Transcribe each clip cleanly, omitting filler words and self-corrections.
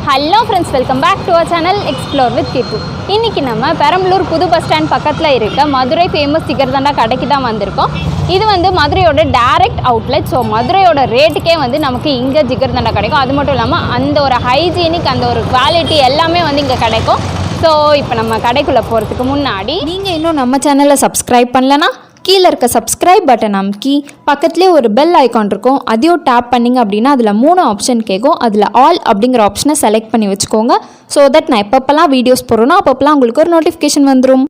Hello friends, welcome back to our channel Explore with Keerthu. இன்னைக்கு நம்ம பெரம்பலூர் புது bus stand பக்கத்துல இருக்க மதுரை ஃபேமஸ் ஜிகர்தண்டா கடைக்கு தான் வந்திருக்கோம். இது வந்து மதுரையோட டைரக்ட் அவுட்லெட். ஸோ மதுரையோட ரேட்டுக்கே வந்து நமக்கு இங்கே ஜிகர்தண்டா கிடைக்கும். அது மட்டும் இல்லாமல் அந்த ஒரு ஹைஜீனிக் அந்த ஒரு குவாலிட்டி எல்லாமே வந்து இங்கே கிடைக்கும். ஸோ இப்போ நம்ம கடைக்குள்ளே போகிறதுக்கு முன்னாடி நீங்கள் இன்னும் நம்ம சேனலை சப்ஸ்கிரைப் பண்ணலன்னா கீழே இருக்க சப்ஸ்கிரைப் பட்டன் அமுக்கி பக்கத்துலேயே ஒரு பெல் ஐக்கான் இருக்கும், அதையும் டேப் பண்ணிங்க அப்படின்னா அதில் 3 ஆப்ஷன் கேட்கும். அதில் ஆல் அப்படிங்கிற ஆப்ஷனை செலக்ட் பண்ணி வச்சுக்கோங்க. ஸோ தட் நான் எப்பப்பெல்லாம் வீடியோஸ் போடுறேனோ அப்பப்பெல்லாம் உங்களுக்கு ஒரு நோட்டிஃபிகேஷன் வந்துடும்.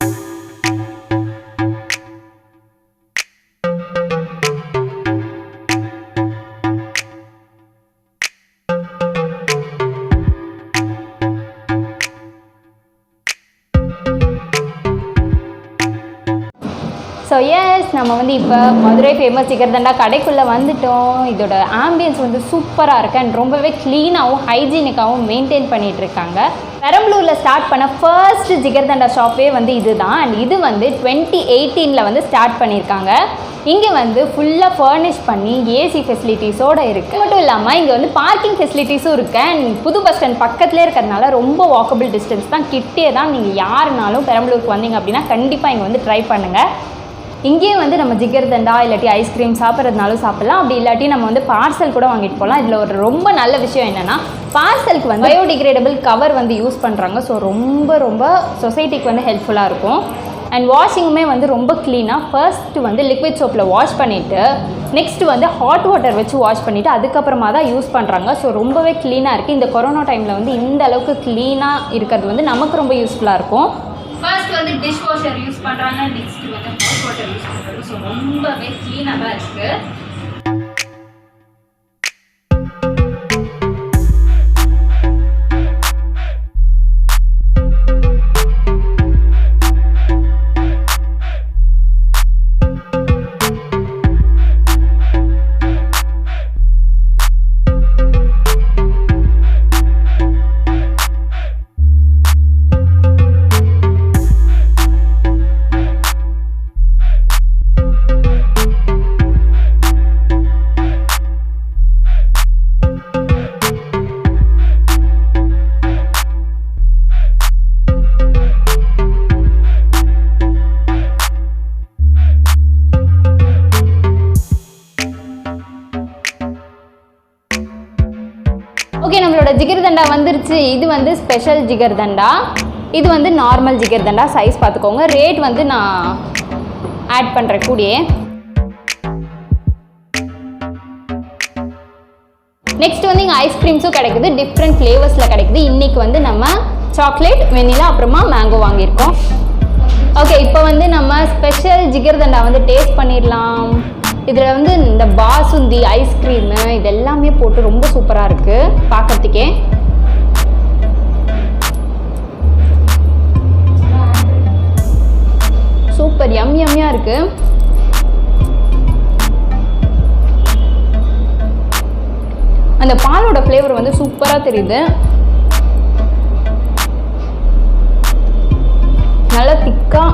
ஸோ எஸ், நம்ம வந்து இப்போ மதுரை ஃபேமஸ் ஜிகர்தண்டா கடைக்குள்ளே வந்துட்டோம். இதோட ஆம்பியன்ஸ் வந்து சூப்பராக இருக்குது அண்ட் ரொம்பவே க்ளீனாகவும் ஹைஜீனிக்காகவும் மெயின்டைன் பண்ணிகிட்டு இருக்காங்க. பெரம்பலூரில் ஸ்டார்ட் பண்ண ஃபர்ஸ்ட் ஜிகர்தண்டா ஷாப்பே வந்து இது தான். அண்ட் இது வந்து 2018 வந்து ஸ்டார்ட் பண்ணியிருக்காங்க. இங்கே வந்து ஃபுல்லாக ஃபர்னிஷ் பண்ணி ஏசி ஃபெசிலிட்டிஸோடு இருக்குது. மட்டும் இல்லாமல் இங்கே வந்து பார்க்கிங் ஃபெசிலிட்டிஸும் இருக்குது. அண்ட் புது பஸ் ஸ்டாண்ட் பக்கத்துலேயே இருக்கிறதுனால ரொம்ப வாக்கபிள் டிஸ்டன்ஸ் தான், கிட்டே தான். நீங்கள் யாருனாலும் பெரம்பலூருக்கு வந்தீங்க அப்படின்னா கண்டிப்பாக இங்கே வந்து ட்ரை பண்ணுங்கள். இங்கேயே வந்து நம்ம ஜிகர்தண்டா இல்லாட்டி ஐஸ்கிரீம் சாப்பிட்றதுனாலும் சாப்பிட்லாம். அப்படி இல்லாட்டி நம்ம வந்து பார்சல் கூட வாங்கிட்டு போகலாம். இதில் ஒரு ரொம்ப நல்ல விஷயம் என்னென்னா பார்சலுக்கு வந்து பயோடிகிரேடபிள் கவர் வந்து யூஸ் பண்ணுறாங்க. ஸோ ரொம்ப சொசைட்டிக்கு வந்து ஹெல்ப்ஃபுல்லாக இருக்கும். அண்ட் வாஷிங்குமே வந்து ரொம்ப க்ளீனாக ஃபர்ஸ்ட்டு வந்து லிக்விட் சோப்பில் வாஷ் பண்ணிவிட்டு நெக்ஸ்ட்டு வந்து ஹாட் வாட்டர் வச்சு வாஷ் பண்ணிவிட்டு அதுக்கப்புறமா தான் யூஸ் பண்ணுறாங்க. ஸோ ரொம்பவே க்ளீனாக இருக்குது. இந்த கொரோனா டைமில் வந்து இந்த அளவுக்கு க்ளீனாக இருக்கிறது வந்து நமக்கு ரொம்ப யூஸ்ஃபுல்லாக இருக்கும். ஃபர்ஸ்ட் வந்து டிஷ் வாஷர் யூஸ் பண்ணுறாங்க, நெக்ஸ்ட் வந்து ஹாட் வாட்டர் யூஸ் பண்ணுறாங்க. ஸோ ரொம்பவே க்ளீனாக தான் இருக்குது. ஓகே, நம்மளோட ஜிகர்தண்டா வந்துருச்சு. இது வந்து ஸ்பெஷல் ஜிகர்தண்டா, இது வந்து நார்மல் ஜிகர்தண்டா. சைஸ் பார்த்துக்கோங்க. ரேட் வந்து நான் ஆட் பண்ணுறேன் கூடயே. நெக்ஸ்ட் வந்து இங்கே ஐஸ்கிரீம்ஸும் கிடைக்குது, டிஃப்ரெண்ட் ஃப்ளேவர்ஸில் கிடைக்குது. இன்றைக்கி வந்து நம்ம சாக்லேட், வெனிலா, அப்புறமா மேங்கோ வாங்கியிருக்கோம். ஓகே, இப்போ வந்து நம்ம ஸ்பெஷல் ஜிகர்தண்டா வந்து டேஸ்ட் பண்ணிடலாம். இதில் வந்து இந்த பாசுந்தி, ஐஸ்கிரீமு இது எல்லாமே போட்டு ரொம்ப சூப்பராக இருக்குது பார்க்கறதுக்கே. சூப்பர் யம்மியாக இருக்குது. அந்த பாலோட ஃப்ளேவர் வந்து சூப்பராக தெரியுது. நல்லா திக்கா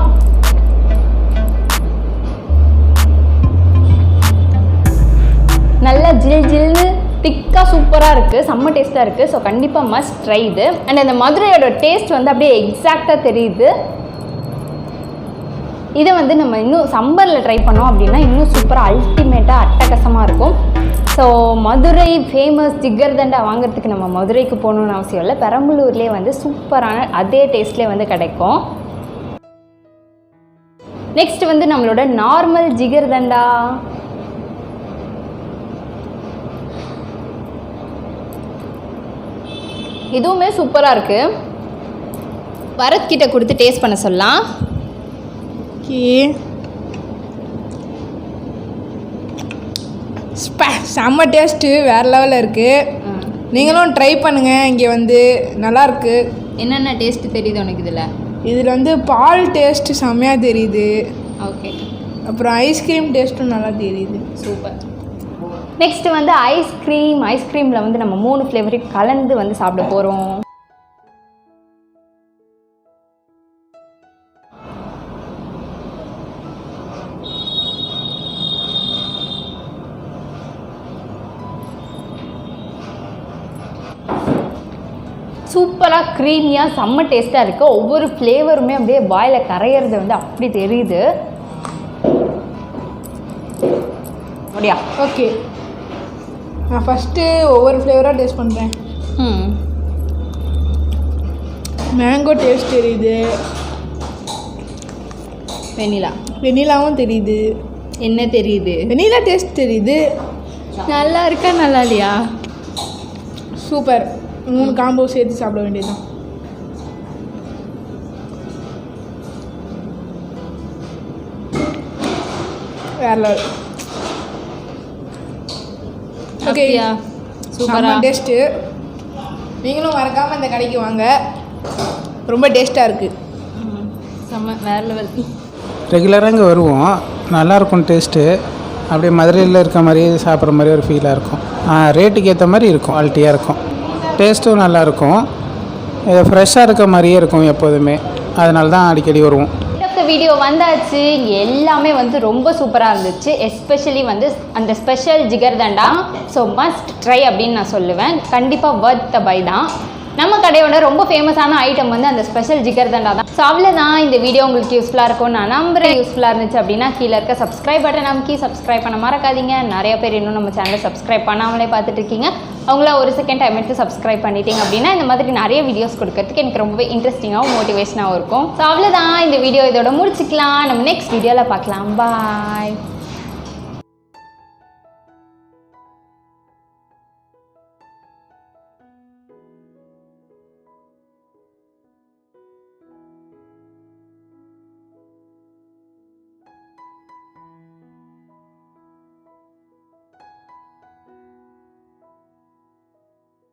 நல்லா ஜில்னு திக்காக சூப்பராக இருக்குது, செம்ம டேஸ்ட்டாக இருக்குது. ஸோ கண்டிப்பாக மஸ்ட் ட்ரை இது. அண்ட் அந்த மதுரையோட டேஸ்ட் வந்து அப்படியே எக்ஸாக்டாக தெரியுது. இதை வந்து நம்ம இன்னும் சம்மரில் ட்ரை பண்ணோம் அப்படின்னா இன்னும் சூப்பராக அல்டிமேட்டாக அட்டகாசமாக இருக்கும். ஸோ மதுரை ஃபேமஸ் ஜிகர்தண்டா வாங்குறதுக்கு நம்ம மதுரைக்கு போகணுன்னு அவசியம் இல்லை, பெரம்பலூர்லேயே வந்து சூப்பரான அதே டேஸ்ட்லேயே வந்து கிடைக்கும். நெக்ஸ்ட் வந்து நம்மளோட நார்மல் ஜிகர்தண்டா. இதுவுமே சூப்பராக இருக்குது. பரத் கிட்ட கொடுத்து டேஸ்ட் பண்ண சொல்லலாம். செம்ம டேஸ்ட்டு வேறு லெவலில் இருக்குது. நீங்களும் ட்ரை பண்ணுங்கள். இங்கே வந்து நல்லாயிருக்கு. என்னென்ன டேஸ்ட்டு தெரியுது உனக்கு? இதில் வந்து பால் டேஸ்ட்டு செம்மையாக தெரியுது. ஓகே, அப்புறம் ஐஸ்கிரீம் டேஸ்ட்டும் நல்லா தெரியுது. சூப்பர். நெக்ஸ்ட்டு வந்து ஐஸ்கிரீமில் வந்து நம்ம 3 ஃப்ளேவரையும் கலந்து வந்து சாப்பிட போகிறோம். சூப்பராக க்ரீமியாக செம்ம டேஸ்ட்டாக இருக்குது. ஒவ்வொரு ஃப்ளேவருமே அப்படியே வாயில் கரையிறது வந்து அப்படி தெரியுது. அப்படியா? ஓகே, நான் ஃபஸ்ட்டு ஒவ்வொரு ஃப்ளேவராக டேஸ்ட் பண்ணுறேன். மேங்கோ டேஸ்ட் தெரியுது, வெனிலாவும் தெரியுது. என்ன தெரியுது? வெனிலா டேஸ்ட் தெரியுது. நல்லா இருக்கா நல்லா இல்லையா? சூப்பர். 3 காம்போ சேர்த்து சாப்பிட வேண்டியதுதான். வேற லெவல். ஓகே, சூப்பராக டேஸ்ட்டு. நீங்களும் மறக்காமல் இந்த கடைக்கு வாங்க, ரொம்ப டேஸ்ட்டாக இருக்குது. செம்ம வேற லெவல். ரெகுலராக இங்கே வருவோம், நல்லாயிருக்கும் டேஸ்ட்டு. அப்படியே மதுரையில் இருக்க மாதிரியே சாப்பிட்ற மாதிரி ஒரு ஃபீலாக இருக்கும். ரேட்டுக்கு ஏற்ற மாதிரி இருக்கும், குவாலிட்டியாக இருக்கும், டேஸ்ட்டும் நல்லாயிருக்கும். இது ஃப்ரெஷ்ஷாக இருக்க மாதிரியே இருக்கும் எப்போதுமே, அதனால தான் அடிக்கடி வருவோம். வீடியோ வந்தாச்சு. இங்கே எல்லாமே வந்து ரொம்ப சூப்பராக இருந்துச்சு. எஸ்பெஷலி வந்து அந்த special jigarthanda so must try அப்படின்னு நான் சொல்லுவேன். கண்டிப்பாக வர்த் த பை தான். நம்ம கடையோட ரொம்ப ஃபேமஸான ஐட்டம் வந்து அந்த ஸ்பெஷல் ஜிகர்தண்டா தான். ஸோ அவ்வளோதான். இந்த வீடியோ உங்களுக்கு யூஸ்ஃபுல்லாக இருக்கும் நான் நம்புறேன். யூஸ்ஃபுல்லாக இருந்துச்சு அப்படின்னா கீழே இருக்க சப்ஸ்கிரைப் பட்டன் நமக்கு சப்ஸ்கிரைப் பண்ண மறக்காதீங்க. நிறைய பேர் இன்னும் நம்ம சேனலை சப்ஸ்கிரைப் பண்ணாமலே பார்த்துட்டு இருக்கீங்க. அவங்கள ஒரு செகண்ட் டைம் எடுத்து சப்ஸ்கிரைப் பண்ணிட்டீங்க அப்படின்னா இந்த மாதிரி நிறைய வீடியோஸ் கொடுக்கறதுக்கு எனக்கு ரொம்பவே இன்ட்ரெஸ்டிங்காகவும் மோட்டிவேஷனாகவும் இருக்கும். ஸோ அவ்வளோதான். இந்த வீடியோ இதோட முடிச்சுக்கலாம். நம்ம நெக்ஸ்ட் வீடியோவில் பார்க்கலாம். பாய்.